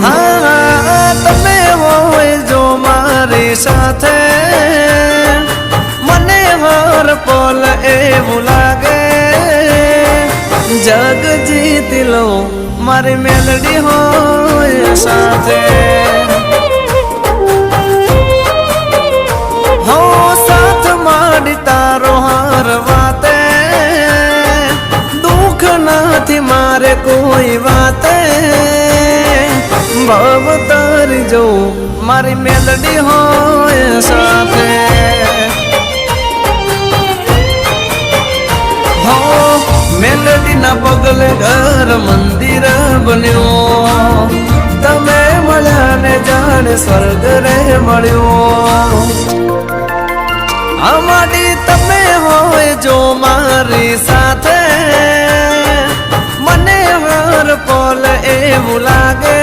હા તમે હોય જો મારી સાથે મને હર પલ એવું લાગે જગ જીતી લો મારી મેલડી હોય સાથે હો સાથ માડી તારો હર વાતે દુઃખ નથી મારે કોઈ વાતે ભવ તારી જો મારી મેલડી હોય સાથે હો મેલડી ના પગલે ઘર મંદિર બન્યો તમે મળ્યા ને જાણે સ્વર્ગ રે મળ્યો અમારી તમે હોય જો મારી સાથે મને હર પલ એવું લાગે